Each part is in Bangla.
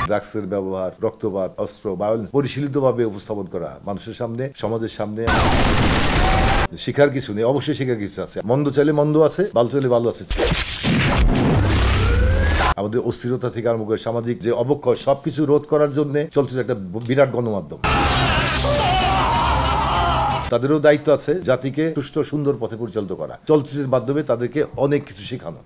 ড্রাগসের ব্যবহার, রক্তপাত, অস্ত্র, ভায়োলেন্স পরিশীলিতভাবে উপস্থাপন করা মানুষের সামনে, সমাজের সামনে। শিখার কিছু নেই, অবশ্যই শিখার কিছু আছে। মন্দ চাইলে মন্দ আছে, ভালো চাইলে ভালো আছে। আমাদের অস্থিরতা থেকে আরম্ভ করে সামাজিক যে অবক্ষয় সবকিছু রোধ করার জন্য চলচ্চিত্র একটা বিরাট গণমাধ্যম। তাদেরও দায়িত্ব আছে জাতিকে সুষ্ঠু সুন্দর পথে পরিচালিত করা, চলচ্চিত্রের মাধ্যমে তাদেরকে অনেক কিছু শেখানো।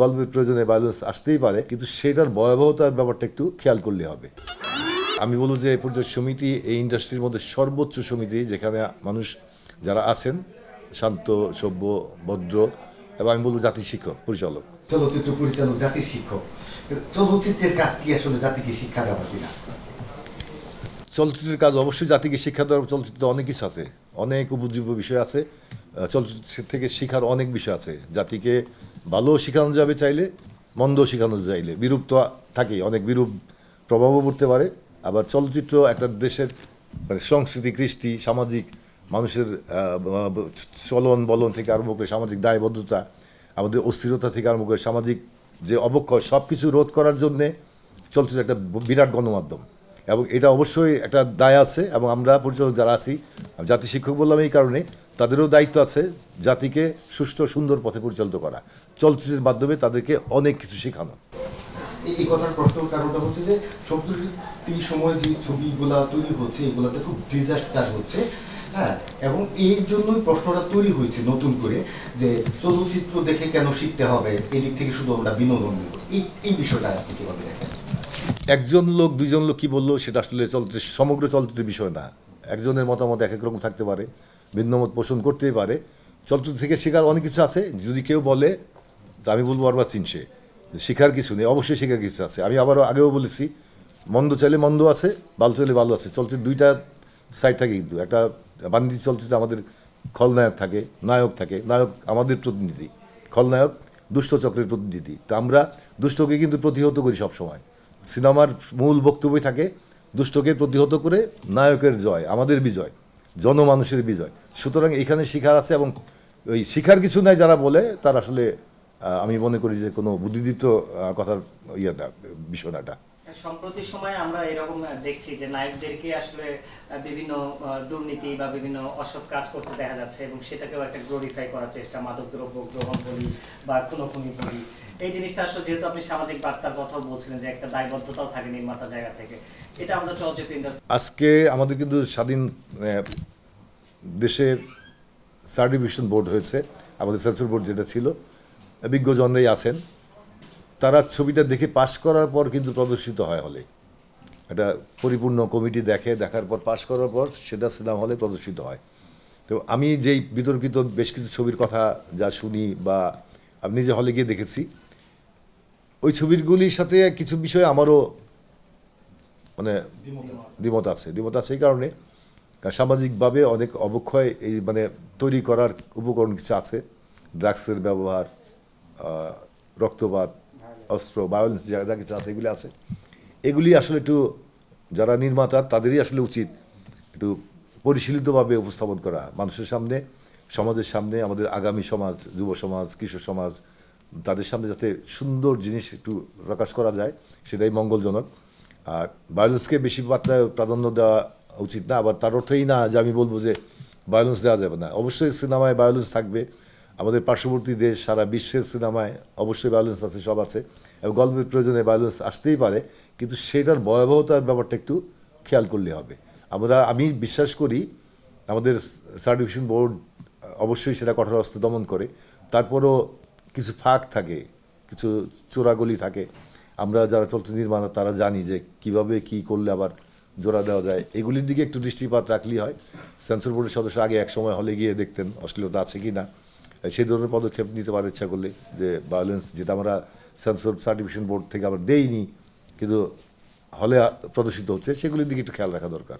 গল্পের প্রয়োজনে ভায়োলেন্স আসতেই পারে, কিন্তু সেটার ভয়াবহতার ব্যাপারটা একটু খেয়াল করলে হবে। আমি বলবো যে এই পর্যায়ে সমিতি এই ইন্ডাস্ট্রির মধ্যে সর্বোচ্চ সমিতি, যেখানে মানুষ যারা আছেন শান্ত, সভ্য, ভদ্র, এবং আমি বলবো জাতির শিক্ষক, পরিচালক, চলচ্চিত্র পরিচালক, জাতির শিক্ষক। চলচ্চিত্রের কাজ কি আসলে জাতিকে শিক্ষা দেওয়া কিনা? চলচ্চিত্রের কাজ অবশ্যই জাতিকে শিক্ষা দেওয়ার। চলচ্চিত্রে অনেক কিছু আছে, অনেক উপজীব্য বিষয় আছে। চলচ্চিত্র থেকে শিখার অনেক বিষয় আছে। জাতিকে ভালো শেখানো যাবে চাইলে, মন্দ শেখানো চাইলে। বিরূপ তো থাকেই, অনেক বিরূপ প্রভাবও পড়তে পারে। আবার চলচ্চিত্র একটা দেশের মানে সংস্কৃতি, কৃষ্টি, সামাজিক মানুষের চলন বলন থেকে আরম্ভ করে সামাজিক দায়বদ্ধতা, আমাদের অস্থিরতা থেকে আরম্ভ করে সামাজিক যে অবক্ষয় সব কিছু রোধ করার জন্যে চলচ্চিত্র একটা বিরাট গণমাধ্যম। এবং এটা অবশ্যই একটা দায় আছে, এবং আমরা পরিচালক যারা আছি, জাতি শিক্ষক বললাম এই কারণে, তাদেরও দায়িত্ব আছে জাতিকে সুষ্ঠু সুন্দর পথে পরিচালিত করা, চলচ্চিত্রের মাধ্যমে তাদেরকে অনেক কিছু শেখানো। এই কথার প্রশ্নের কারণটা হচ্ছে যে সম্প্রতি সময়ে যে ছবিগুলা তৈরি হচ্ছে এগুলাতে খুব ডিজাস্টার হচ্ছে, হ্যাঁ, এবং এর জন্যই প্রশ্নটা তৈরি হয়েছে নতুন করে যে চলচ্চিত্র দেখে কেন শিখতে হবে, এদিক থেকে শুধু আমরা বিনোদন নেব। এই বিষয়টা আপনি কিভাবে দেখেন? একজন লোক, দুইজন লোক কি বললো সেটা আসলে সমগ্র চলচ্চিত্রের বিষয় না। একজনের মতামত এক এক রকম থাকতে পারে, ভিন্ন মত পোষণ করতেই পারে। চলচ্চিত্র থেকে শেখার অনেক কিছু আছে। যদি কেউ বলে তা আমি বলবো বারবার চিনছে, শিখার কিছু নেই, অবশ্যই শিখার কিছু আছে। আমি আবারও আগেও বলেছি, মন্দ চাইলে মন্দ আছে, ভালো চাইলে ভালো আছে। চলচ্চিত্র দুইটা সাইড থাকে, কিন্তু একটা বাণিজ্যিক চলচ্চিত্রে আমাদের খলনায়ক থাকে, নায়ক থাকে। নায়ক আমাদের প্রতিনিধি, খলনায়ক দুষ্ট চক্রের প্রতিনিধি। তো আমরা দুষ্টকে কিন্তু প্রতিহত করি সবসময়। সিনেমার মূল বক্তব্যই থাকে দুষ্টকে প্রতিহত করে নায়কের জয়, আমাদের বিজয়, জনমানুষের বিজয়। সুতরাং এখানে শিখার আছে, এবং ওই শিখার কিছু নাই যারা বলে তার আসলে আমি মনে করি যে কোনো বুদ্ধিদীপ্ত কথার বিষয়টা। সম্প্রতি সময় আমরা এরকম দেখছি যে নায়কদেরকে আসলে বিভিন্ন দুর্নীতি বা বিভিন্ন অসৎ কাজ করতে দেখা যাচ্ছে, এবং সেটাকেও একটা গ্লোরিফাই করার চেষ্টা, মাদকদ্রব্য গ্রহণ বলি বা খুনোখুনি বলি। এই জিনিসটা আসলে যেহেতু আপনি সামাজিক বার্তার কথাও বলছিলেন যে একটা দায়বদ্ধতাও থাকে নির্মাতা জায়গা থেকে, এটা আমাদের চলচ্চিত্র ইন্ডাস্ট্রি। আজকে আমাদের কিন্তু স্বাধীন দেশে সার্টিফিকেশন বোর্ড হয়েছে, আমাদের সেন্সর বোর্ড যেটা ছিল, বিজ্ঞজনরাই আছেন। তারা ছবিটা দেখে পাস করার পর কিন্তু প্রদর্শিত হয় হলে। একটা পরিপূর্ণ কমিটি দেখে, দেখার পর পাস করার পর সেটা সিনেমা হলে প্রদর্শিত হয়। তো আমি যেই বিতর্কিত বেশ কিছু ছবির কথা যা শুনি বা আমি নিজে হলে গিয়ে দেখেছি, ওই ছবিগুলির সাথে কিছু বিষয়ে আমারও মানে দ্বিমত আছে। এই কারণে সামাজিকভাবে অনেক অবক্ষয় এই মানে তৈরি করার উপকরণ কিছু আছে। ড্রাগসের ব্যবহার, রক্তপাত, অস্ত্র, ভায়োলেন্স যা কিছু আছে, এগুলি আছে। এগুলি আসলে একটু যারা নির্মাতা তাদেরই আসলে উচিত একটু পরিশীলিতভাবে উপস্থাপন করা মানুষের সামনে, সমাজের সামনে, আমাদের আগামী সমাজ, যুব সমাজ, কিশোর সমাজ, তাদের সামনে যাতে সুন্দর জিনিস একটু প্রকাশ করা যায়, সেটাই মঙ্গলজনক। আর ভায়োলেন্সকে বেশি মাত্রায় প্রাধান্য দেওয়া উচিত না। আবার তার অর্থই না যে আমি বলবো যে ভায়োলেন্স দেওয়া যাবে না। অবশ্যই সিনেমায় ভায়োলেন্স থাকবে। আমাদের পার্শ্ববর্তী দেশ, সারা বিশ্বের সিনেমায় অবশ্যই ভায়োলেন্স আছে, সব আছে। এবং গল্পের প্রয়োজনে ভায়োলেন্স আসতেই পারে, কিন্তু সেটার ভয়াবহতার ব্যাপারটা একটু খেয়াল করলে হবে। আমি বিশ্বাস করি আমাদের সার্টিফিকেশন বোর্ড অবশ্যই সেটা কঠোর হস্তে দমন করে। তারপরও কিছু ফাঁক থাকে, কিছু চোরাগলি থাকে। আমরা যারা চলচ্চিত্র নির্মাতা তারা জানি যে কিভাবে কি করলে আবার জোড়া দেওয়া যায়। এগুলির দিকে একটু দৃষ্টিপাত রাখলেই হয়। সেন্সর বোর্ডের সদস্য আগে এক সময় হলে গিয়ে দেখতেন অশ্লীলতা আছে কি না, সেই ধরনের পদক্ষেপ নিতে পারে ইচ্ছা করলে। যে ভায়োলেন্স যেটা আমরা সেন্সর সার্টিফিকেশন বোর্ড থেকে আমরা দেইনি, কিন্তু হলে প্রদর্শিত হচ্ছে, সেগুলির দিকে একটু খেয়াল রাখা দরকার।